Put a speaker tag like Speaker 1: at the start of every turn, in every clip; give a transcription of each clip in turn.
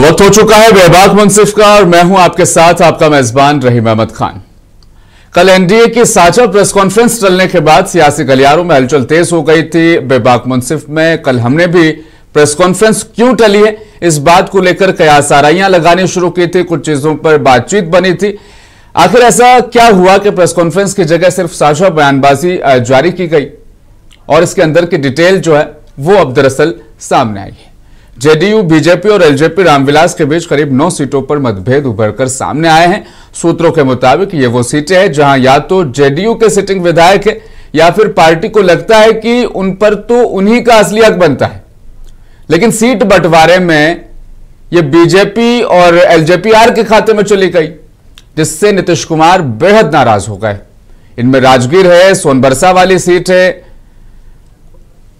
Speaker 1: वक्त हो चुका है बेबाक मुंसिफ का और मैं हूं आपके साथ आपका मेजबान रहीम अहमद खान। कल एनडीए की साझा प्रेस कॉन्फ्रेंस चलने के बाद सियासी गलियारों में हलचल तेज हो गई थी। बेबाक मुंसिफ में कल हमने भी प्रेस कॉन्फ्रेंस क्यों टली है इस बात को लेकर कयास आराइयां लगानी शुरू की थी, कुछ चीजों पर बातचीत बनी थी। आखिर ऐसा क्या हुआ कि प्रेस कॉन्फ्रेंस की जगह सिर्फ साझा बयानबाजी जारी की गई और इसके अंदर की डिटेल जो है वो अब दरअसल सामने आई है। जेडीयू, बीजेपी और एलजेपी रामविलास के बीच करीब 9 सीटों पर मतभेद उभरकर सामने आए हैं। सूत्रों के मुताबिक ये वो सीटें हैं जहां या तो जेडीयू के सिटिंग विधायक है या फिर पार्टी को लगता है कि उन पर तो उन्हीं का असली हक बनता है। लेकिन सीट बंटवारे में ये बीजेपी और एलजेपीआर के खाते में चली गई, जिससे नीतीश कुमार बेहद नाराज हो गए। इनमें राजगीर है, सोनबरसा वाली सीट है,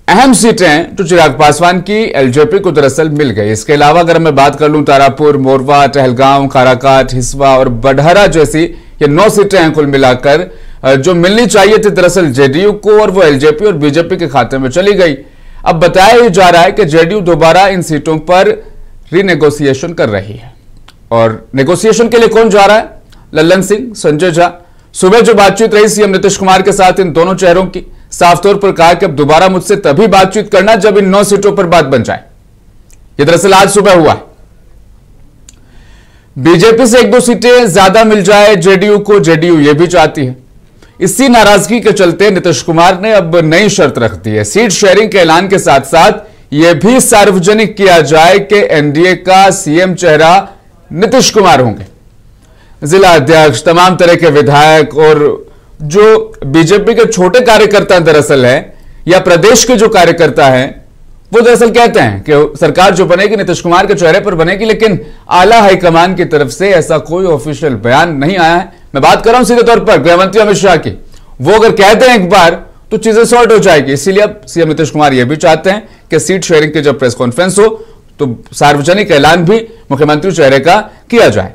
Speaker 1: अहम सीटें जो चिराग पासवान की एलजेपी को दरअसल मिल गई। इसके अलावा अगर मैं बात कर लूं तारापुर, मोरवा, टहलगांव, काराकाट, हिस्वा और बडहरा जैसी ये 9 सीटें हैं कुल मिलाकर जो मिलनी चाहिए थी दरअसल जेडीयू को, और वो एलजेपी और बीजेपी के खाते में चली गई। अब बताया जा रहा है कि जेडीयू दोबारा इन सीटों पर रीनेगोशिएशन कर रही है। और नेगोशिएशन के लिए कौन जा रहा है? लल्लन सिंह, संजय झा। सुबह जो बातचीत रही सीएम नीतीश कुमार के साथ इन दोनों चेहरों की, साफ तौर पर कहा कि अब दोबारा मुझसे तभी बातचीत करना जब इन 9 सीटों पर बात बन जाए। यह दरअसल आज सुबह हुआ है। बीजेपी से 1-2 सीटें ज्यादा मिल जाए जेडीयू को, जेडीयू यह भी चाहती है। इसी नाराजगी के चलते नीतीश कुमार ने अब नई शर्त रख दी है। सीट शेयरिंग के ऐलान के साथ साथ यह भी सार्वजनिक किया जाए कि एनडीए का सीएम चेहरा नीतीश कुमार होंगे। जिला अध्यक्ष, तमाम तरह के विधायक और जो बीजेपी के छोटे कार्यकर्ता दरअसल है या प्रदेश के जो कार्यकर्ता हैं वो दरअसल कहते हैं कि सरकार जो बनेगी नीतीश कुमार के चेहरे पर बनेगी, लेकिन आला हाईकमान की तरफ से ऐसा कोई ऑफिशियल बयान नहीं आया है। मैं बात कर रहा हूं सीधे तौर पर गृहमंत्री अमित शाह की। वो अगर कहते हैं एक बार तो चीजें सॉर्ट हो जाएगी। इसीलिए अब सीएम नीतीश कुमार यह भी चाहते हैं कि सीट शेयरिंग की जब प्रेस कॉन्फ्रेंस हो तो सार्वजनिक ऐलान भी मुख्यमंत्री चेहरे का किया जाए,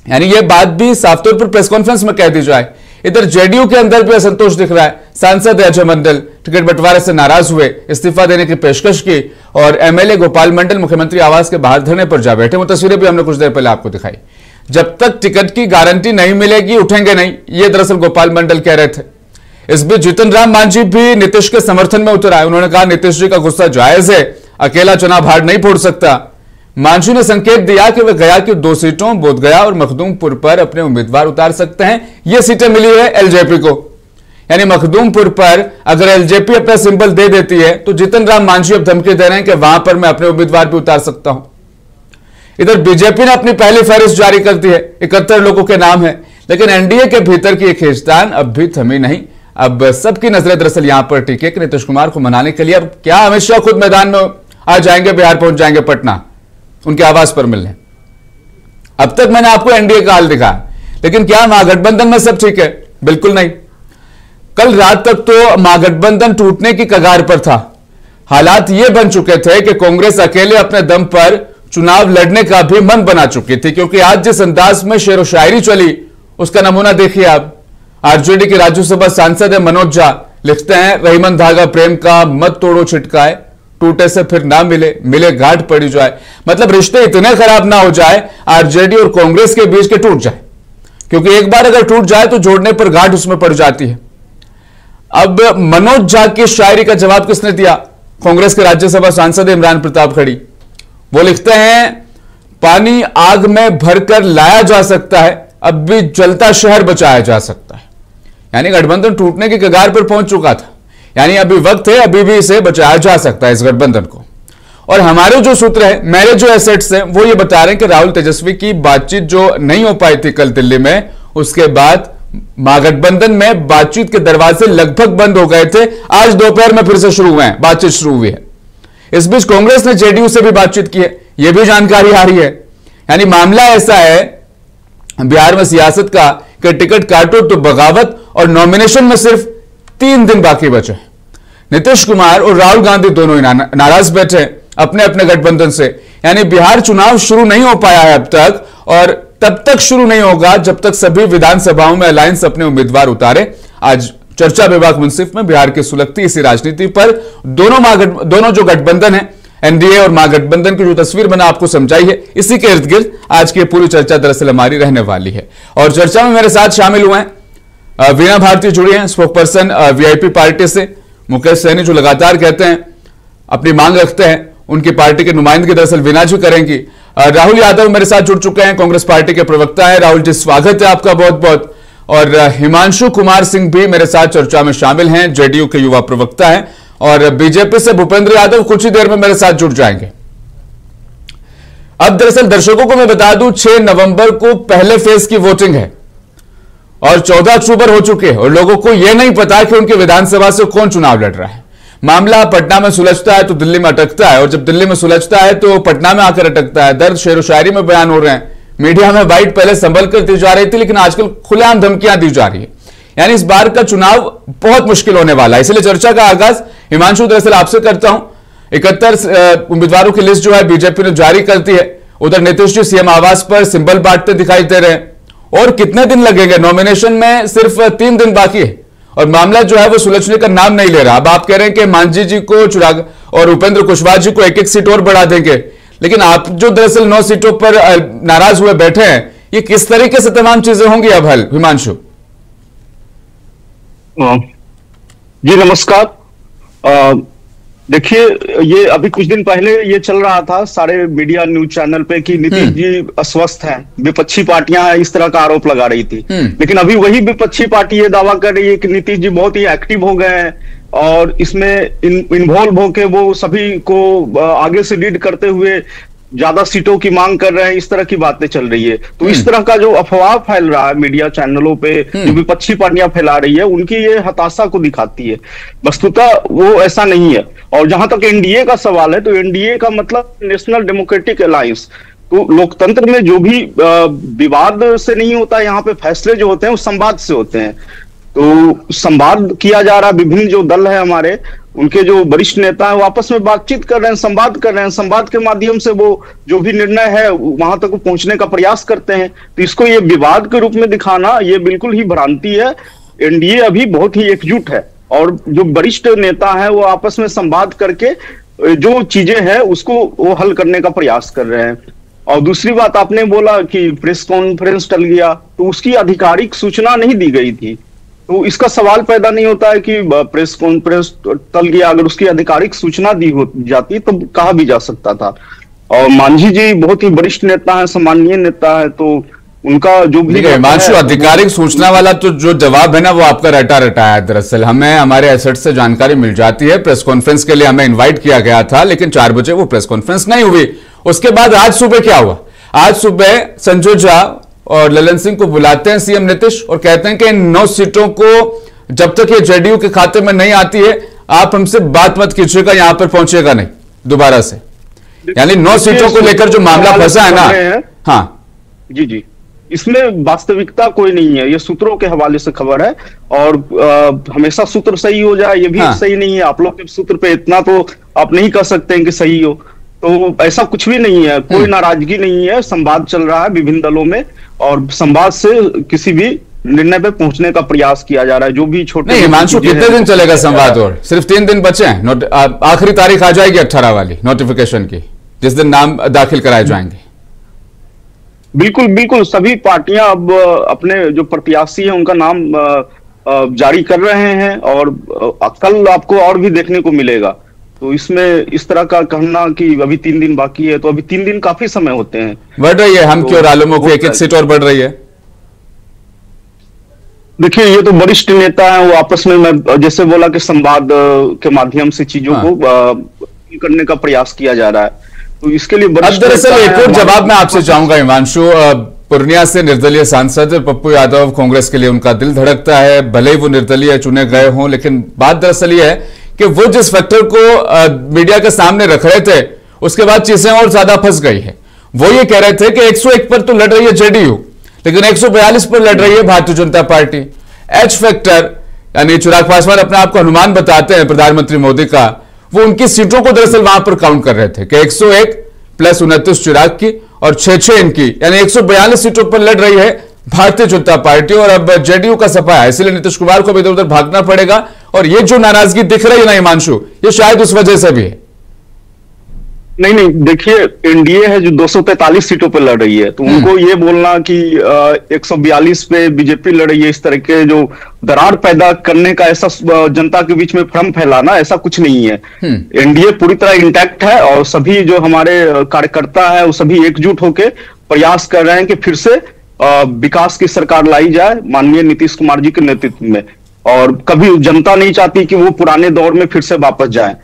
Speaker 1: यानी यह बात भी साफ तौर पर प्रेस कॉन्फ्रेंस में कह दी जाए। इधर जेडीयू के अंदर भी असंतोष दिख रहा है। सांसद अजय मंडल टिकट बंटवारे से नाराज हुए, इस्तीफा देने की पेशकश की और एमएलए गोपाल मंडल मुख्यमंत्री आवास के बाहर धरने पर जा बैठे। वो तस्वीरें भी हमने कुछ देर पहले आपको दिखाई। जब तक टिकट की गारंटी नहीं मिलेगी उठेंगे नहीं, ये दरअसल गोपाल मंडल कह रहे थे। इस बीच जीतन राम मांझी भी नीतीश के समर्थन में उतर आए। उन्होंने कहा नीतीश जी का गुस्सा जायज है, अकेला चुनाव हार नहीं फोड़ सकता। मांझी ने संकेत दिया कि वे गया की 2 सीटों बोधगया और मखदूमपुर पर अपने उम्मीदवार उतार सकते हैं। ये सीटें मिली है एलजेपी को, यानी मखदूमपुर पर अगर एलजेपी अपना सिंबल दे देती है तो जीतन राम मांझी अब धमकी दे रहे हैं कि वहां पर मैं अपने उम्मीदवार भी उतार सकता हूं। इधर बीजेपी ने अपनी पहली फहरिस्त जारी कर दी है, 71 लोगों के नाम है, लेकिन एनडीए के भीतर की खींचतान अब भी थमी नहीं। अब सबकी नजरें दरअसल यहां पर टिके कि नीतीश कुमार को मनाने के लिए अब क्या अमित शाह खुद मैदान में आ जाएंगे, बिहार पहुंच जाएंगे, पटना उनके आवास पर मिलने। अब तक मैंने आपको एनडीए का हाल दिखा, लेकिन क्या महागठबंधन में सब ठीक है? बिल्कुल नहीं। कल रात तक तो महागठबंधन टूटने की कगार पर था। हालात ये बन चुके थे कि कांग्रेस अकेले अपने दम पर चुनाव लड़ने का भी मन बना चुकी थी, क्योंकि आज जिस अंदाज में शेर व शायरी चली उसका नमूना देखिए आप। आरजेडी के राज्यसभा सांसद है मनोज झा, लिखते हैं रहीमन धागा प्रेम का मत तोड़ो छिटकाए, टूटे से फिर ना मिले, मिले गांठ पड़ी जाए। मतलब रिश्ते इतने खराब ना हो जाए आरजेडी और कांग्रेस के बीच के टूट जाए, क्योंकि एक बार अगर टूट जाए तो जोड़ने पर गांठ उसमें पड़ जाती है। अब मनोज झा की शायरी का जवाब किसने दिया? कांग्रेस के राज्यसभा सांसद इमरान प्रताप खड़ी। वो लिखते हैं पानी आग में भरकर लाया जा सकता है, अब भी जलता शहर बचाया जा सकता है। यानी गठबंधन टूटने की कगार पर पहुंच चुका था, यानी अभी वक्त है, अभी भी इसे बचाया जा सकता है इस गठबंधन को। और हमारे जो सूत्र है, मेरे जो एसेट्स हैं, वो ये बता रहे हैं कि राहुल तेजस्वी की बातचीत जो नहीं हो पाई थी कल दिल्ली में, उसके बाद महागठबंधन में बातचीत के दरवाजे लगभग बंद हो गए थे। आज दोपहर में फिर से शुरू हुए हैं, बातचीत शुरू हुई है। इस बीच कांग्रेस ने जेडीयू से भी बातचीत की है, यह भी जानकारी आ रही है। यानी मामला ऐसा है बिहार में सियासत का कि टिकट काटो तो बगावत, और नॉमिनेशन में सिर्फ 3 दिन बाकी बचे। नीतीश कुमार और राहुल गांधी दोनों ही नाराज बैठे अपने अपने गठबंधन से। यानी बिहार चुनाव शुरू नहीं हो पाया है अब तक, और तब तक शुरू नहीं होगा जब तक सभी विधानसभाओं में अलायंस अपने उम्मीदवार उतारे। आज चर्चा बेबाक मुंसिफ में बिहार की सुलगती इसी राजनीति पर दोनों जो गठबंधन है एनडीए और महागठबंधन की जो तस्वीर मैंने आपको समझाई है, इसी के इर्द गिर्द आज की पूरी चर्चा दरअसल हमारी रहने वाली है। और चर्चा में मेरे साथ शामिल हुए हैं वीणा भारती, जुड़ी हैं स्पोकपर्सन वीआईपी पार्टी से, मुकेश सहनी जो लगातार कहते हैं अपनी मांग रखते हैं, उनकी पार्टी के नुमाइंदगी दरअसल वीणा जी करेंगी। राहुल यादव मेरे साथ जुड़ चुके हैं, कांग्रेस पार्टी के प्रवक्ता है। राहुल जी, स्वागत है आपका बहुत बहुत। और हिमांशु कुमार सिंह भी मेरे साथ चर्चा में शामिल हैं, जेडीयू के युवा प्रवक्ता हैं। और बीजेपी से भूपेंद्र यादव कुछ ही देर में मेरे साथ जुड़ जाएंगे। अब दरअसल दर्शकों को मैं बता दूं, 6 नवंबर को पहले फेज की वोटिंग है और 14 अक्टूबर हो चुके हैं और लोगों को यह नहीं पता कि उनकी विधानसभा से कौन चुनाव लड़ रहा है। मामला पटना में सुलझता है तो दिल्ली में अटकता है, और जब दिल्ली में सुलझता है तो पटना में आकर अटकता है। दर्द शेर व शायरी में बयान हो रहे हैं, मीडिया में बाइट पहले संभल कर दी जा रही थी, लेकिन आजकल खुलेआम धमकियां दी जा रही है। यानी इस बार का चुनाव बहुत मुश्किल होने वाला है। इसलिए चर्चा का आगाज हिमांशु दरअसल आपसे करता हूं। 71 उम्मीदवारों की लिस्ट जो है बीजेपी ने जारी कर दी है। उधर नीतीश जी सीएम आवास पर सिंबल बांटते दिखाई दे रहे हैं। और कितने दिन लगेंगे? नॉमिनेशन में सिर्फ 3 दिन बाकी है और मामला जो है वो सुलझने का नाम नहीं ले रहा। अब आप कह रहे हैं कि मांझी जी को चिराग और उपेंद्र कुशवाहा जी को एक सीट और बढ़ा देंगे, लेकिन आप जो दरअसल 9 सीटों पर नाराज हुए बैठे हैं, ये किस तरीके से तमाम चीजें होंगी अब हल? हिमांशु
Speaker 2: जी नमस्कार। देखिए, ये अभी कुछ दिन पहले ये चल रहा था सारे मीडिया न्यूज चैनल पे कि नीतीश जी अस्वस्थ हैं, विपक्षी पार्टियां इस तरह का आरोप लगा रही थी। लेकिन अभी वही विपक्षी पार्टी ये दावा कर रही है कि नीतीश जी बहुत ही एक्टिव हो गए हैं और इसमें इन्वॉल्व होकर वो सभी को आगे से लीड करते हुए ज्यादा सीटों की मांग कर रहे हैं। इस तरह की बातें चल रही है। तो इस तरह का जो अफवाह फैल रहा है मीडिया चैनलों पे, जो विपक्षी पार्टियां फैला रही है, उनकी ये हताशा को दिखाती है। वस्तुतः वो ऐसा नहीं है। और जहां तक एनडीए का सवाल है, तो एनडीए का मतलब नेशनल डेमोक्रेटिक अलायंस। तो लोकतंत्र में जो भी विवाद से नहीं होता, यहाँ पे फैसले जो होते हैं वो संवाद से होते हैं। तो संवाद किया जा रहा है। विभिन्न जो दल है हमारे, उनके जो वरिष्ठ नेता हैं वो आपस में बातचीत कर रहे हैं, संवाद कर रहे हैं। संवाद के माध्यम से वो जो भी निर्णय है वहां तक पहुंचने का प्रयास करते हैं। तो इसको ये विवाद के रूप में दिखाना ये बिल्कुल ही भ्रांति है। एनडीए अभी बहुत ही एकजुट है और जो वरिष्ठ नेता है वो आपस में संवाद करके जो चीजें हैं उसको वो हल करने का प्रयास कर रहे हैं। और दूसरी बात, आपने बोला कि प्रेस कॉन्फ्रेंस टल गया, तो उसकी आधिकारिक सूचना नहीं दी गई थी। तो इसका सवाल पैदा नहीं होता है कि प्रेस कॉन्फ्रेंस टल गया। अगर उसकी आधिकारिक सूचना दी हो जाती तो कहा भी जा सकता था। और मांझी जी बहुत ही वरिष्ठ नेता है, सम्मानीय नेता है, तो उनका जो भी
Speaker 1: हिमांशु आधिकारिक सूचना वाला तो जो जवाब है ना, वो आपका रटा रटा है। दरअसल हमें हमारे एसेट से जानकारी मिल जाती है। प्रेस कॉन्फ्रेंस के लिए हमें इन्वाइट किया गया था, लेकिन 4 बजे वो प्रेस कॉन्फ्रेंस नहीं हुई। उसके बाद आज सुबह क्या हुआ? आज सुबह संजय झा और ललन सिंह को बुलाते हैं सीएम नीतीश और कहते हैं कि इन 9 सीटों को जब तक ये जेडीयू के खाते में नहीं आती है, आप हमसे बात मत कीजिएगा, यहां पर पहुंचेगा नहीं दोबारा से। यानी 9 सीटों को लेकर जो मामला फंसा है ना। हाँ
Speaker 2: जी जी, इसमें वास्तविकता कोई नहीं है। ये सूत्रों के हवाले से खबर है और हमेशा सूत्र सही हो जाए ये भी सही नहीं है। आप लोग के सूत्र पे इतना तो आप नहीं कह सकते हैं कि सही हो। तो ऐसा कुछ भी नहीं है, कोई नाराजगी नहीं है। संवाद चल रहा है विभिन्न दलों में और संवाद से किसी भी निर्णय पे पहुंचने का प्रयास किया जा रहा है। जो भी छोटे
Speaker 1: नहीं, हिमांशु कितने दिन चलेगा संवाद? और सिर्फ 3 दिन बचे हैं। आखिरी तारीख आ जाएगी 18 वाली नोटिफिकेशन की, जिस दिन नाम दाखिल कराए जाएंगे।
Speaker 2: बिल्कुल बिल्कुल, सभी पार्टियां अब अपने जो प्रत्याशी हैं उनका नाम जारी कर रहे हैं और कल आपको और भी देखने को मिलेगा। तो इसमें इस तरह का कहना कि अभी 3 दिन बाकी है, तो अभी 3 दिन काफी समय होते हैं।
Speaker 1: बढ़ रही है हम तो, क्यों आलमों की 1-1 सीट और बढ़ रही है।
Speaker 2: देखिए, ये तो वरिष्ठ नेता है, वो आपस में मैं जैसे बोला कि संवाद के माध्यम से चीजों को करने का प्रयास किया जा रहा है। तो इसके लिए
Speaker 1: दरअसल एक और जवाब मैं आपसे चाहूंगा हिमांशु। पूर्णिया से निर्दलीय सांसद पप्पू यादव, कांग्रेस के लिए उनका दिल धड़कता है, भले ही वो निर्दलीय चुने गए हों, लेकिन बात दरअसल ये है कि वो जिस फैक्टर को मीडिया के सामने रख रहे थे, उसके बाद चीजें और ज्यादा फंस गई है। वो ये कह रहे थे कि 101 पर तो लड़ रही है जेडीयू, लेकिन 142 पर लड़ रही है Bharatiya Janata party. H factor, यानी चिराग पासवान अपने आप को हनुमान बताते हैं प्रधानमंत्री मोदी का, वो उनकी सीटों को दरअसल वहां पर काउंट कर रहे थे कि 101 प्लस 29 चिराग की और 6 इनकी, यानी 142 सीटों पर लड़ रही है भारतीय जनता पार्टी। और अब जेडीयू का सफा है, इसलिए नीतीश कुमार को भी इधर उधर भागना पड़ेगा। और ये जो नाराजगी दिख रही है ना हिमांशु, ये शायद उस वजह से भी है।
Speaker 2: नहीं नहीं, देखिए एनडीए है जो 243 सीटों पे लड़ रही है, तो उनको ये बोलना कि 142 पे बीजेपी लड़ रही है, इस तरह के जो दरार पैदा करने का, ऐसा जनता के बीच में भ्रम फैलाना, ऐसा कुछ नहीं है। एनडीए पूरी तरह इंटैक्ट है और सभी जो हमारे कार्यकर्ता है वो सभी एकजुट होकर प्रयास कर रहे हैं कि फिर से विकास की सरकार लाई जाए माननीय नीतीश कुमार जी के नेतृत्व में। और कभी जनता नहीं चाहती कि वो पुराने दौर में फिर से वापस जाए।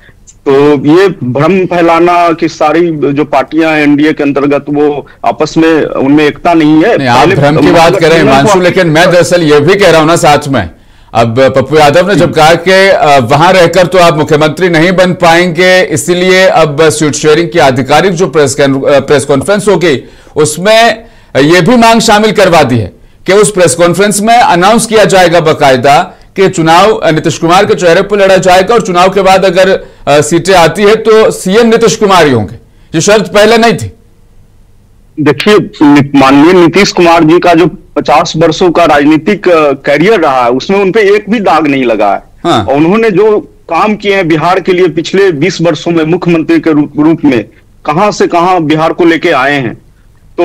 Speaker 2: तो ये भ्रम फैलाना कि सारी जो पार्टियां एनडीए के अंतर्गत वो आपस में उनमें एकता नहीं है।
Speaker 1: आप भ्रम की बात करें हिमांशु, लेकिन मैं दरअसल ये भी कह रहा हूं ना साथ में, अब पप्पू यादव ने जब कहा कि वहां रहकर तो आप मुख्यमंत्री नहीं बन पाएंगे, इसीलिए अब सीट शेयरिंग की आधिकारिक जो प्रेस कॉन्फ्रेंस होगी उसमें यह भी मांग शामिल करवा दी है कि उस प्रेस कॉन्फ्रेंस में अनाउंस किया जाएगा बाकायदा कि चुनाव नीतीश कुमार के चेहरे पर लड़ा जाएगा और चुनाव के बाद अगर सीटें आती है तो सीएम नीतीश कुमार ही होंगे। ये शर्त पहले नहीं थी।
Speaker 2: देखिए, माननीय नीतीश कुमार जी का जो 50 वर्षों का राजनीतिक कैरियर रहा है उसमें उनपे एक भी दाग नहीं लगा है।
Speaker 1: हाँ।
Speaker 2: और उन्होंने जो काम किए हैं बिहार के लिए पिछले 20 वर्षों में मुख्यमंत्री के रूप में, कहां से कहां बिहार को लेके आए हैं। तो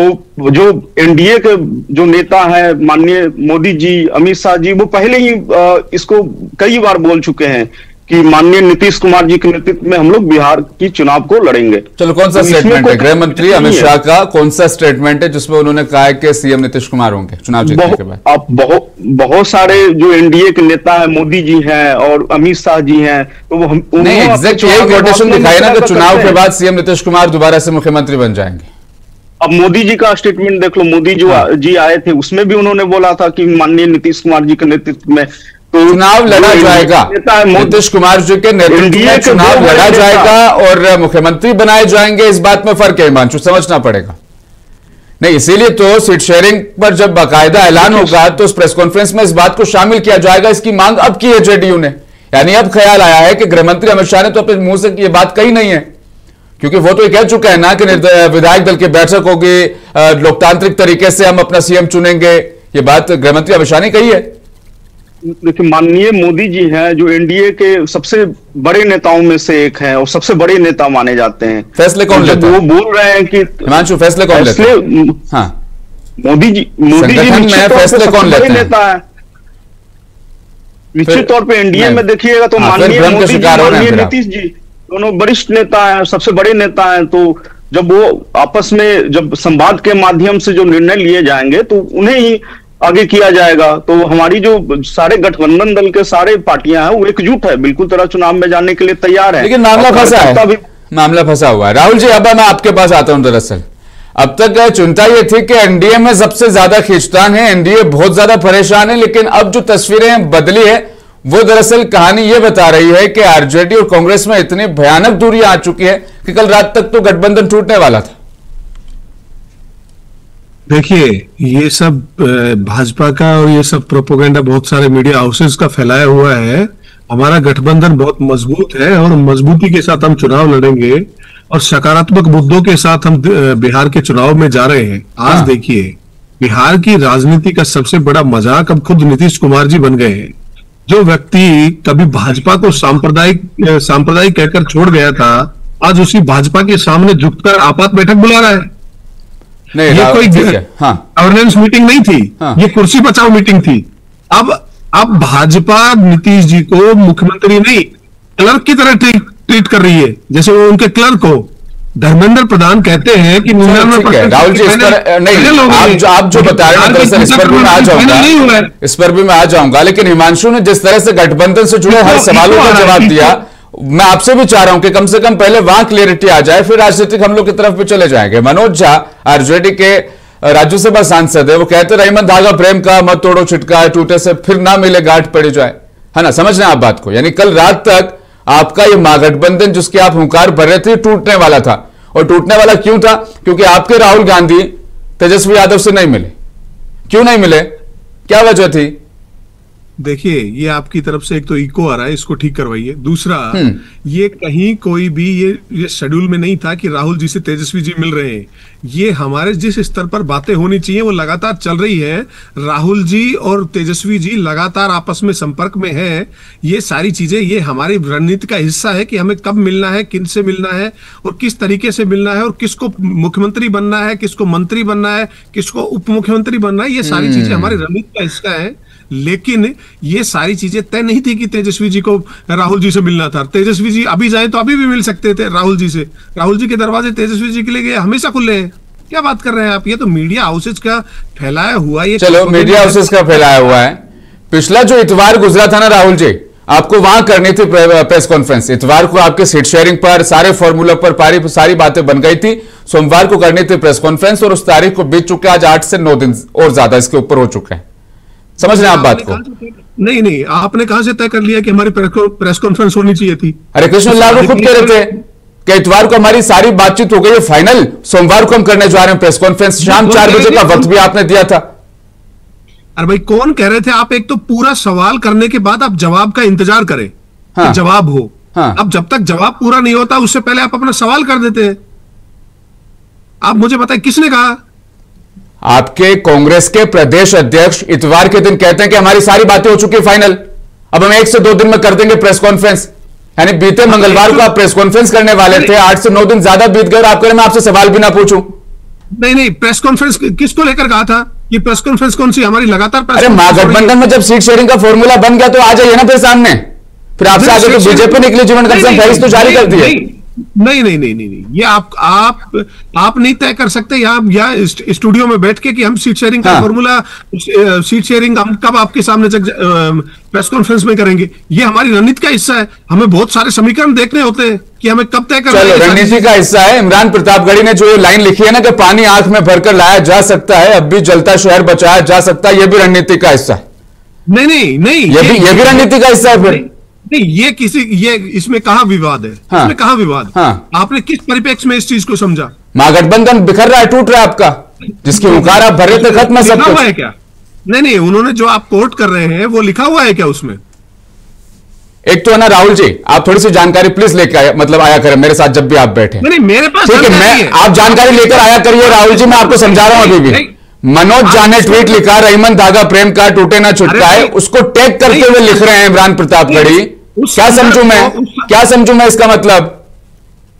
Speaker 2: जो एनडीए के जो नेता है माननीय मोदी जी, अमित शाह जी, वो पहले ही इसको कई बार बोल चुके हैं कि माननीय नीतीश कुमार जी के नेतृत्व में हम लोग बिहार की चुनाव को लड़ेंगे।
Speaker 1: चलो, कौन सा स्टेटमेंट है गृह मंत्री अमित शाह का, कौन सा स्टेटमेंट है जिसमें उन्होंने कहा है कि सीएम नीतीश कुमार होंगे चुनाव जीतने के बाद?
Speaker 2: अब बहुत सारे जो एनडीए के नेता है, मोदी जी हैं और अमित शाह जी हैं, तो वो
Speaker 1: नहीं एग्जैक्ट यही कोटेशन दिखाई ना कि चुनाव के बाद सीएम नीतीश कुमार दोबारा से मुख्यमंत्री बन जाएंगे।
Speaker 2: अब मोदी जी का स्टेटमेंट देख लो, मोदी जो जी आए थे उसमें भी उन्होंने बोला था कि माननीय नीतीश कुमार जी के नेतृत्व में तो
Speaker 1: चुनाव लड़ा जाएगा, नीतीश कुमार जी के नेतृत्व में चुनाव लड़ा जाएगा और मुख्यमंत्री बनाए जाएंगे। इस बात में फर्क है हिमांशु, समझना पड़ेगा। नहीं, इसीलिए तो सीट शेयरिंग पर जब बाकायदा ऐलान होगा तो उस प्रेस कॉन्फ्रेंस में इस बात को शामिल किया जाएगा। इसकी मांग अब की है जेडीयू ने, यानी अब ख्याल आया है कि गृहमंत्री अमित शाह ने तो अपने मुंह से ये बात कही नहीं है, क्योंकि वो तो ये कह चुका है ना कि विधायक दल की बैठक होगी, लोकतांत्रिक तरीके से हम अपना सीएम चुनेंगे। ये बात गृहमंत्री अमित शाह ने कही है।
Speaker 2: देखिए, माननीय मोदी जी हैं जो एनडीए के सबसे बड़े नेताओं में से एक हैं और सबसे बड़े नेता माने जाते हैं।
Speaker 1: फैसले कौन लेता है?
Speaker 2: वो बोल रहे हैं कि
Speaker 1: हिमांशु फैसले कौन लेता है? हाँ,
Speaker 2: मोदी जी
Speaker 1: फैसले कौन लेते हैं?
Speaker 2: नेता है निश्चित तौर पे एनडीए में देखिएगा तो माननीय मोदी जी, माननीय नीतीश जी दोनों वरिष्ठ नेता हैं, सबसे बड़े नेता हैं। तो जब वो आपस में जब संवाद के माध्यम से जो निर्णय लिए जाएंगे तो उन्हें ही आगे किया जाएगा। तो हमारी जो सारे गठबंधन दल के सारे पार्टियां हैं वो एकजुट है, बिल्कुल तरह चुनाव में जाने के लिए तैयार है।
Speaker 1: लेकिन मामला फंसा है, मामला फंसा हुआ है। राहुल जी, अब मैं आपके पास आता हूं। दरअसल अब तक चिंता यह थी कि एनडीए में सबसे ज्यादा खींचतान है, एनडीए बहुत ज्यादा परेशान है, लेकिन अब जो तस्वीरें बदली है वो दरअसल कहानी यह बता रही है कि आरजेडी और कांग्रेस में इतनी भयानक दूरी आ चुकी है कि कल रात तक तो गठबंधन टूटने वाला था।
Speaker 3: देखिए, ये सब भाजपा का और ये सब प्रोपोगेंडा बहुत सारे मीडिया हाउसेस का फैलाया हुआ है। हमारा गठबंधन बहुत मजबूत है और मजबूती के साथ हम चुनाव लड़ेंगे और सकारात्मक मुद्दों के साथ हम बिहार के चुनाव में जा रहे हैं। आज देखिए, बिहार की राजनीति का सबसे बड़ा मजाक अब खुद नीतीश कुमार जी बन गए हैं। जो व्यक्ति कभी भाजपा को सांप्रदायिक कहकर छोड़ गया था, आज उसी भाजपा के सामने झुककर आपात बैठक बुला रहा है।
Speaker 1: नहीं,
Speaker 3: ये कोई गवर्नेंस मीटिंग नहीं थी, ये कुर्सी बचाओ मीटिंग थी। अब भाजपा नीतीश जी को मुख्यमंत्री नहीं, क्लर्क की तरह ट्रीट कर रही है, जैसे वो उनके क्लर्क हो। धर्मेंद्र प्रधान कहते हैं कि 99%
Speaker 1: राहुल जी इस पर नहीं, आप जो बता रहे हैं दरअसल इस पर भी मैं आ जाऊंगा, इस पर भी मैं आ जाऊंगा। लेकिन हिमांशु ने जिस तरह से गठबंधन से जुड़े हर सवालों का जवाब दिया, मैं आपसे भी चाह रहा हूं कि कम से कम पहले वहां क्लियरिटी आ जाए, फिर राजनीतिक हम लोग की तरफ भी चले जाएंगे। मनोज झा आरजेडी के राज्यसभा सांसद है, वो कहते रहीमन धागा प्रेम का मत तोड़ो छिटका, टूटे से फिर ना मिले गांठ पड़ी जाए, है ना? समझ रहे हैं आप बात को? यानी कल रात तक आपका ये महागठबंधन जिसके आप हुंकार भर रहे थे टूटने वाला था। और टूटने वाला क्यों था? क्योंकि आपके राहुल गांधी तेजस्वी यादव से नहीं मिले। क्यों नहीं मिले? क्या वजह थी?
Speaker 3: देखिए, ये आपकी तरफ से एक तो इको आ रहा है, इसको ठीक करवाइए। दूसरा, ये कहीं कोई भी ये शेड्यूल में नहीं था कि राहुल जी से तेजस्वी जी मिल रहे हैं। ये हमारे जिस स्तर पर बातें होनी चाहिए वो लगातार चल रही है। राहुल जी और तेजस्वी जी लगातार आपस में संपर्क में है। ये सारी चीजें ये हमारी रणनीति का हिस्सा है कि हमें कब मिलना है, किन से मिलना है और किस तरीके से मिलना है, और किसको मुख्यमंत्री बनना है, किसको मंत्री बनना है, किसको उप मुख्यमंत्री बनना है। ये सारी चीजें हमारी रणनीति का हिस्सा है। लेकिन ये सारी चीजें तय नहीं थी कि तेजस्वी जी को राहुल जी से मिलना था। तेजस्वी जी अभी जाए तो अभी भी मिल सकते थे राहुल जी से। राहुल जी के दरवाजे तेजस्वी जी के लिए हमेशा खुले हैं। क्या बात कर रहे हैं आप? ये तो मीडिया हाउसेज का फैलाया हुआ, ये
Speaker 1: चलो मीडिया हाउसेज का फैलाया हुआ है। पिछला जो इतवार गुजरा था ना राहुल जी, आपको वहां करनी थी प्रेस कॉन्फ्रेंस। इतवार को आपके सीट शेयरिंग पर, सारे फॉर्मूला पर सारी बातें बन गई थी। सोमवार को करनी थी प्रेस कॉन्फ्रेंस और उस तारीख को बीत चुके, आज 8 से 9 दिन और ज्यादा इसके ऊपर हो चुके हैं। समझ रहे हैं आप बात को?
Speaker 3: नहीं, आपने कहां से तय कर लिया कि हमारी प्रेस कॉन्फ्रेंस होनी चाहिए थी?
Speaker 1: अरे कृष्ण लाल खुद कह रहे थे कि इतवार को हमारी सारी बातचीत हो गई है फाइनल, सोमवार को हम करने जा रहे हैं प्रेस कॉन्फ्रेंस। शाम 4 बजे का वक्त भी आपने दिया था।
Speaker 3: अरे भाई, कौन कह रहे थे? आप एक तो पूरा सवाल करने के बाद आप जवाब का इंतजार करें। हाँ, जवाब हो। हाँ, अब जब तक जवाब पूरा नहीं होता उससे पहले आप अपना सवाल कर देते हैं। आप मुझे बताएं, किसने कहा?
Speaker 1: आपके कांग्रेस के प्रदेश अध्यक्ष इतवार के दिन कहते हैं कि हमारी सारी बातें हो चुकी है फाइनल, अब हम 1 से 2 दिन में कर देंगे प्रेस कॉन्फ्रेंस। यानी बीते मंगलवार को आप प्रेस कॉन्फ्रेंस करने वाले थे, 8 से 9 दिन ज्यादा बीत गए और आप कह रहे मैं आपसे सवाल भी ना पूछूं।
Speaker 3: नहीं, प्रेस कॉन्फ्रेंस किसको लेकर कहा था? ये प्रेस कॉन्फ्रेंस कौन सी? हमारी लगातार प्रेस।
Speaker 1: अरे महागठबंधन में जब सीट शेयरिंग का फॉर्मूला बन गया तो आ जाइए ना फिर सामने। फिर आपसे आगे तो बीजेपी निकली, जीवन कंसेंट फहरिस्त तो जारी कर दी है।
Speaker 3: नहीं, ये आप नहीं तय कर सकते यहाँ स्टूडियो में बैठ के कि हम सीट शेयरिंग का फॉर्मूला, सीट शेयरिंग हम कब आपके सामने प्रेस कॉन्फ्रेंस में करेंगे। ये हमारी रणनीति का हिस्सा है। हमें बहुत सारे समीकरण देखने होते हैं कि हमें कब तय करना है।
Speaker 1: रणनीति का हिस्सा है। इमरान प्रतापगढ़ी ने जो लाइन लिखी है ना कि पानी आंख में भरकर लाया जा सकता है, अब भी जलता शहर बचाया जा सकता है, यह भी रणनीति का हिस्सा है।
Speaker 3: नहीं,
Speaker 1: ये भी रणनीति का हिस्सा है। फिर
Speaker 3: नहीं, ये इसमें कहाँ विवाद है? हाँ, इसमें कहाँ विवाद? हाँ, आपने किस परिप्रेक्ष्य में इस चीज को समझा?
Speaker 1: महागठबंधन बिखर रहा है, टूट रहा है आपका, जिसकी हुंकार आप भर रहे थे खत्म सब
Speaker 3: कुछ है क्या? नहीं, उन्होंने जो आप कोट कर रहे हैं वो लिखा हुआ है क्या उसमें?
Speaker 1: एक तो है ना राहुल जी, आप थोड़ी सी जानकारी प्लीज लेकर आया करें मेरे साथ जब भी आप बैठे।
Speaker 3: नहीं, मेरे पास
Speaker 1: ठीक है, आप जानकारी लेकर आया करिए राहुल जी, मैं आपको समझा रहा हूं अभी भी। मनोज झा ने ट्वीट लिखा, रहीमन धागा प्रेम का टूटे ना छुटका है, उसको टैग करते हुए लिख रहे हैं इमरान प्रतापगढ़ी। क्या समझू मैं इसका मतलब?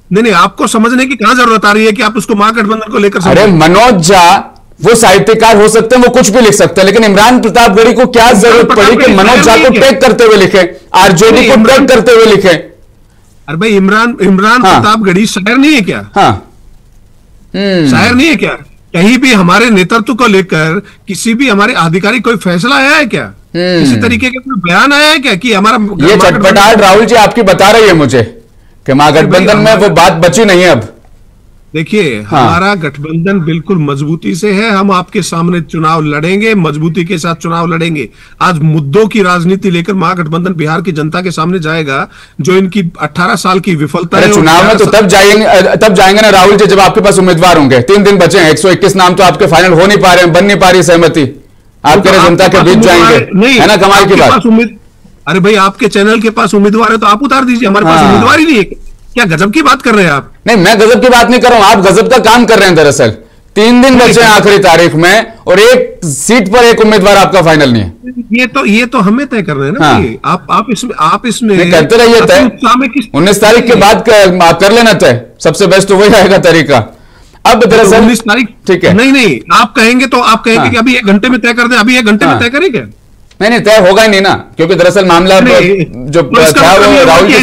Speaker 3: नहीं, आपको समझने की कहां जरूरत आ रही है कि आप उसको महागठबंधन को लेकर?
Speaker 1: अरे मनोज झा वो साहित्यकार हो सकते हैं, वो कुछ भी लिख सकते हैं, लेकिन इमरान प्रतापगढ़ी को क्या जरूरत पड़ी कि मनोज झा को टैग करते हुए लिखे, आरजेडी को टैग करते हुए लिखे?
Speaker 3: अरे भाई, इमरान प्रतापगढ़ी शायर नहीं है क्या? शायर नहीं है क्या? कहीं भी हमारे नेतृत्व को लेकर किसी भी हमारे आधिकारिक कोई फैसला आया है क्या? किसी तरीके का कोई बयान आया है क्या कि हमारा?
Speaker 1: ये चटपटाहट राहुल जी आपकी बता रही है मुझे कि महागठबंधन में वो बात बची नहीं है अब।
Speaker 3: देखिए, हमारा गठबंधन बिल्कुल मजबूती से है। हम आपके सामने चुनाव लड़ेंगे, मजबूती के साथ चुनाव लड़ेंगे। आज मुद्दों की राजनीति लेकर महागठबंधन बिहार की जनता के सामने जाएगा, जो इनकी 18 साल की विफलता है।
Speaker 1: चुनाव में तो तब जाएंगे ना राहुल जी जब आपके पास उम्मीदवार होंगे। 3 दिन बचे हैं, 121 नाम तो आपके फाइनल हो नहीं पा रहे हैं, बन नहीं पा रही सहमति। आप कह रहे जनता के बीच जाएंगे, है ना? कमाल की बात।
Speaker 3: अरे भाई, आपके चैनल के पास उम्मीदवार है तो आप उतार दीजिए, हमारे पास उम्मीदवार ही नहीं है। क्या गजब की बात कर रहे हैं आप?
Speaker 1: नहीं, मैं गजब की बात नहीं कर रहा हूं, आप गजब का काम कर रहे हैं। दरअसल 3 दिन बचे हैं आखिरी तारीख में और एक सीट पर एक उम्मीदवार आपका फाइनल नहीं है।
Speaker 3: ये तो हमें तय कर रहे हैं ना। हाँ। आप इसमें
Speaker 1: करते रहिए तय। 19 तारीख के बाद आप कर लेना तय, सबसे बेस्ट तो वही रहेगा तरीका। अब दरअसल
Speaker 3: 19 तारीख, ठीक है? नहीं, आप कहेंगे कि अभी 1 घंटे में तय कर दें। अभी 1 घंटे में तय करें क्या?
Speaker 1: नहीं, तय होगा ही नहीं ना, क्योंकि दरअसल मामला जो था वो राहुल जी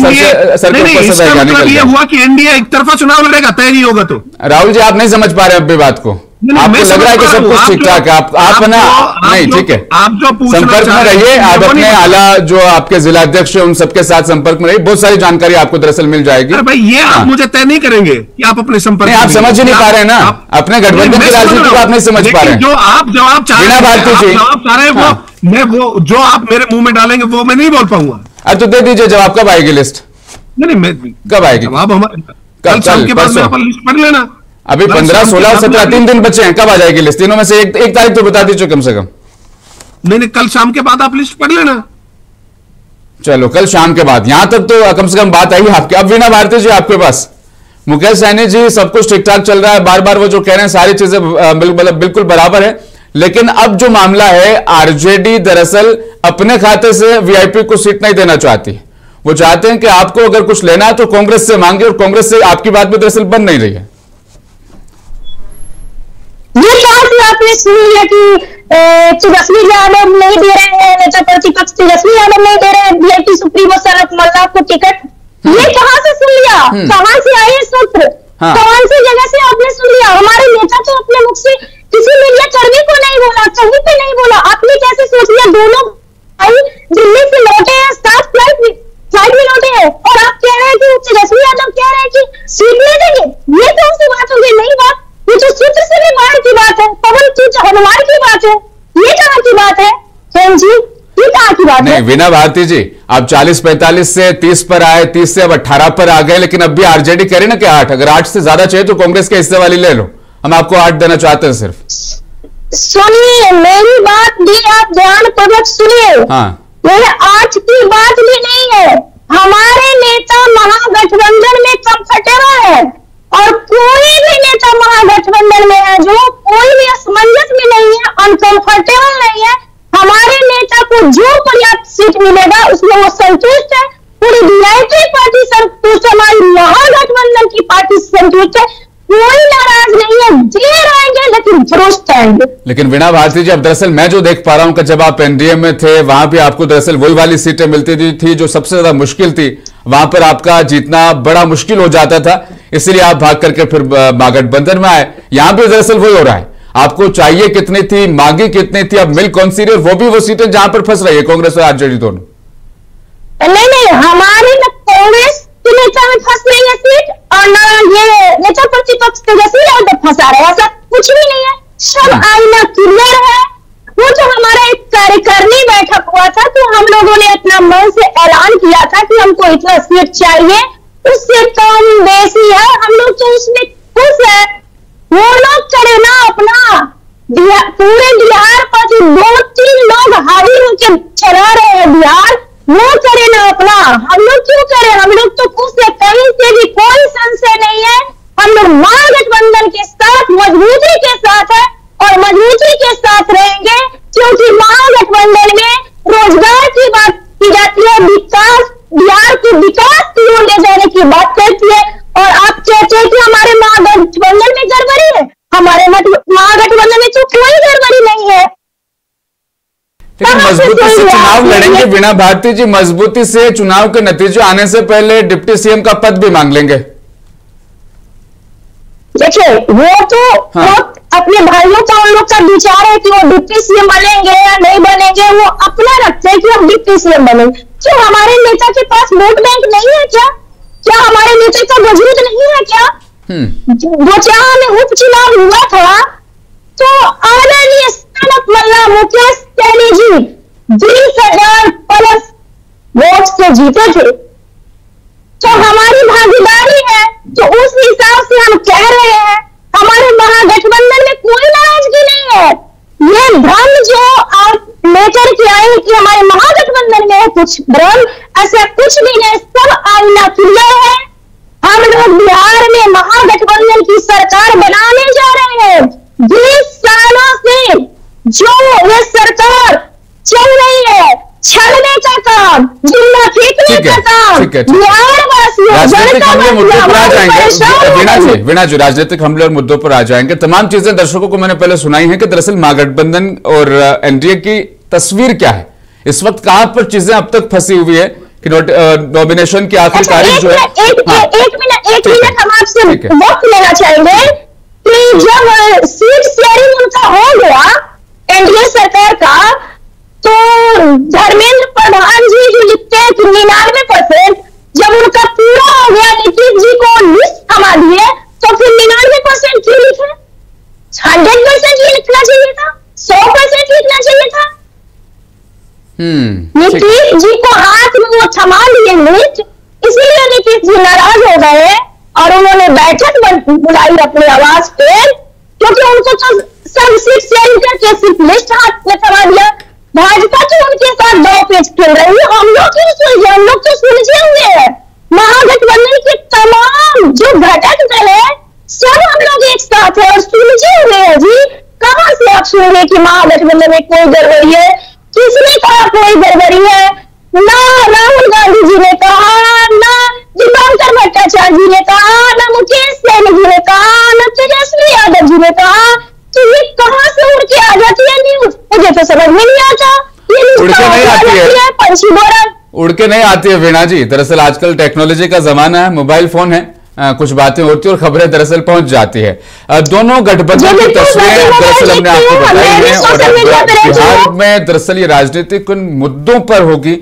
Speaker 1: सर के ऊपर से
Speaker 3: ये हुआ कि एनडीए एक तरफा चुनाव लड़ेगा, तय नहीं होगा तो।
Speaker 1: राहुल जी आप नहीं समझ पा रहे अब भी बात को, आपको लग रहा है कि सब कुछ ठीक ठाक है। आप ना, नहीं ठीक है,
Speaker 3: आप जो
Speaker 1: संपर्क में रहिए, आप अपने आला जो आपके जिलाध्यक्ष उन सबके साथ संपर्क में रहिए, बहुत सारी जानकारी आपको दरअसल मिल जाएगी।
Speaker 3: अरे भाई, ये आप मुझे तय नहीं करेंगे कि आप अपने संपर्क,
Speaker 1: आप समझ ही नहीं पा रहे हैं ना, अपने गठबंधन की राजनीति को आप नहीं समझ पा रहे हैं।
Speaker 3: जो आप जवाब चाह रहे हैं वो जो आप मेरे मुंह में डालेंगे वो मैं नहीं बोल पाऊंगा।
Speaker 1: अब तो दे दीजिए जवाब, कब आएगी लिस्ट?
Speaker 3: नहीं,
Speaker 1: कब आएगी
Speaker 3: जवाब? हमारे कल के बाद लिस्ट पढ़ लेना।
Speaker 1: अभी 15, 16 और 17 3 दिन बचे हैं, कब आ जाएगी लिस्ट? तीनों में से एक तारीख तो बता दीजिए कम से कम।
Speaker 3: नहीं, कल शाम के बाद आप लिस्ट पढ़ लेना।
Speaker 1: चलो कल शाम के बाद, यहां तक तो कम से कम बात आई आपके। अब वीणा भारती जी आपके पास, मुकेश सहनी जी सब कुछ ठीक ठाक चल रहा है, बार बार वो जो कह रहे हैं सारी चीजें बिल्कुल बराबर है, लेकिन अब जो मामला है आरजेडी दरअसल अपने खाते से वीआईपी को सीट नहीं देना चाहती। वो चाहते हैं कि आपको अगर कुछ लेना है तो कांग्रेस से मांगे, और कांग्रेस से आपकी बात भी दरअसल बन नहीं रही है।
Speaker 4: ये कहा कि आपने सुनी है कि तेजस्वी यादव नहीं दे रहे हैं, नेता प्रतिपक्ष तेजस्वी यादव नहीं दे रहे हैं बीजेपी सुप्रीमो शरद मल्ला को टिकट, ये कहां से सुन लिया? कहां से आए सूत्र? कौन सी जगह से आपने सुन लिया? हमारे नेता तो अपने मुख से किसी मीडिया कर्मी को नहीं बोला, कहीं पे नहीं बोला। आपने कैसे सोच लिया? दोनों भाई दिल्ली से लौटे हैं, 7 फ्लाइट में लौटे हैं, और आप कह रहे हैं कि तेजस्वी यादव कह रहे हैं कि सीट नहीं देंगे। ये कौन सी बात होगी? नहीं बात, ये तो सूत्र से भी बाहर की बात है, पवन हनुमान की बात है, ये कहां की बात है? जी ये कहां की बात है?
Speaker 1: नहीं वीणा भारती जी, आप 40-45 से 30 पर आए, 30 से अब 18 पर आ गए, लेकिन अब भी आरजेडी करे ना कि 8, अगर 8 से ज्यादा चाहिए तो कांग्रेस के हिस्से वाली ले लो, हम आपको 8 देना चाहते हैं सिर्फ।
Speaker 4: सुनिए मेरी बात भी, आप ध्यानपूर्वक सुनिए।
Speaker 1: हाँ,
Speaker 4: यह 8 की बात भी नहीं है। हमारे नेता महागठबंधन में कंफर्टेबल है, और कोई भी नेता महागठबंधन में है जो कोई भी असमंजस में नहीं है, अनकंफर्टेबल नहीं है। हमारे नेता को जो पर्याप्त सीट मिलेगा उसमें वो संतुष्ट है, पूरी वीआईपी पार्टी संतुष्ट है, हमारी महागठबंधन की पार्टी संतुष्ट है, कोई नाराज नहीं है। देर आएंगे लेकिन दुरुस्त आएंगे।
Speaker 1: लेकिन वीणा भारती जी, अब दरअसल मैं जो देख पा रहा हूं कि जब आप एनडीए में थे वहां भी आपको दरअसल वही वाली सीटें मिलती थी जो सबसे ज्यादा मुश्किल थी, वहां पर आपका जीतना बड़ा मुश्किल हो जाता था, इसलिए आप भाग करके फिर महागठबंधन में आए। यहां भी दरअसल वही हो रहा है, आपको चाहिए कितनी थी, मांगी कितनी थी, अब मिल कौन सी रही, और वो भी वो सीटें जहां पर फंस रही है कांग्रेस और आरजेडी दोनों।
Speaker 4: नहीं, हमारी न कांग्रेस के नेता में फंस रही है सीट, और न ये नेता प्रतिपक्ष तेजस्वी यादव फंसा रहे हैं, ऐसा कुछ भी नहीं है। सब आईना क्लियर है। वो जो हमारा एक कार्यकारिणी बैठक हुआ था, तो हम लोगों ने अपना मन से ऐलान किया था कि हमको इतना सीट चाहिए, उससे कम बेसी है, हम लोग तो उसमें खुश है। वो लोग करे ना अपना, पूरे बिहार पर जो 2-3 लोग हावी होकर चला रहे हैं बिहार, वो करे ना अपना, हम लोग क्यों करें? हम लोग तो खुश है, कहीं से भी कोई संशय नहीं है। हम लोग महागठबंधन के साथ मजबूती के साथ है, और मजबूती के साथ रहेंगे, क्योंकि महागठबंधन में रोजगार की बात की जाती है, विकास, बिहार को विकास की ओर ले जाने की बात करती है, और आप कहते हैं कि हमारे महागठबंधन में गड़बड़ी है। हमारे महागठबंधन में तो कोई गड़बड़ी नहीं है।
Speaker 1: मजबूती से चुनाव लड़ेंगे वीणा भारती जी, मजबूती से चुनाव के नतीजे आने से पहले डिप्टी सीएम का पद भी मांग लेंगे।
Speaker 4: देखिए वो तो अपने भाइयों का, उन लोग का विचार है कि वो डिप्टी सीएम बनेंगे या नहीं बनेंगे, वो अपना रखते हैं कि हम डिप्टी सीएम बनेंगे। क्यों हमारे नेता के पास वोट बैंक नहीं है क्या? क्या हमारे नेता का वजूद नहीं है क्या? वो जहां में उपचुनाव हुआ था तो आदरणीय शरद मल्ला मुकेश सहनी जी 20,000 प्लस वोट से जीते थे, तो हमारी भागीदारी है, तो उस हिसाब से हम कह रहे हैं हमारे महागठबंधन में कोई नाराजगी नहीं है। ये भ्रम जो आप लेकर के आए कि हमारे महागठबंधन में कुछ भ्रम, ऐसा कुछ भी नहीं, सब आईना क्लियर है। हम लोग बिहार में महागठबंधन की सरकार बनाने जा रहे हैं। 20 सालों से जो ये सरकार चल रही है, छलने का काम, जिंदा फेंकने का काम, बिहार वासियों,
Speaker 1: राजनीतिक हमले मुद्दों पर आ जाएंगे वीणा जी, राजनीतिक हमले और मुद्दों पर आ जाएंगे। तमाम चीजें दर्शकों को मैंने पहले सुनाई है कि दरअसल महागठबंधन और एनडीए की तस्वीर क्या है, इस वक्त कहां पर चीजें अब तक फंसी हुई है कि नॉमिनेशन की आखिरी तारीख जो है।
Speaker 4: एक मिनट हम आपसे वक्त लेना चाहेंगे कि जब सीट शेयरिंग उनका हो गया एनडीए सरकार का, तो धर्मेंद्र प्रधान जी जो लिखते हैं कि 99%, जब उनका पूरा हो गया, नीतीश जी को लिस्ट थमा दिए, तो फिर 99% क्यों लिखे? 100% ही लिखना चाहिए था, 100% लिखना चाहिए था। नीतीश जी को हाथ में वो थमा दिए लिस्ट, इसीलिए नीतीश जी नाराज हो गए और उन्होंने बैठक बुलाई अपने आवाज पे, क्योंकि उनको तो सब सीट शेयरिंग करके सिर्फ लिस्ट हाथ में थमा दिया। भाजपा क्यों उनके साथ दांव पेच खेल रही है? हम लोग क्यों सुलझे? हम लोग तो सुलझे हुए हैं। महागठबंधन के तमाम जो घटक दल है सब हम लोग एक साथ है और सुलझे हुए हैं जी। कहां से आप सुन रहे कि महागठबंधन में कोई गड़बड़ी है? किसने कहा कोई गड़बड़ी है? ना राहुल गांधी जी ने कहा, ना दीपांकर भट्टाचार्य जी ने कहा, ना मुकेश सहनी जी ने कहा, ना तेजस्वी यादव जी ने कहा। तो ये कहां से उड़ के आ जाती है न्यूज? मुझे तो समझ में नहीं आता। ये न्यूज
Speaker 1: उड़ के नहीं आती है,
Speaker 4: पंछी बोरा
Speaker 1: उड़ के नहीं आती है वीणा जी। दरअसल आजकल टेक्नोलॉजी का जमाना है, मोबाइल फोन है, कुछ बातें होती है और खबरें दरअसल पहुंच जाती है। दोनों गठबंधन की तस्वीरें दरअसल हमने आपको बताई है और बिहार में दरअसल ये राजनीतिक मुद्दों पर होगी।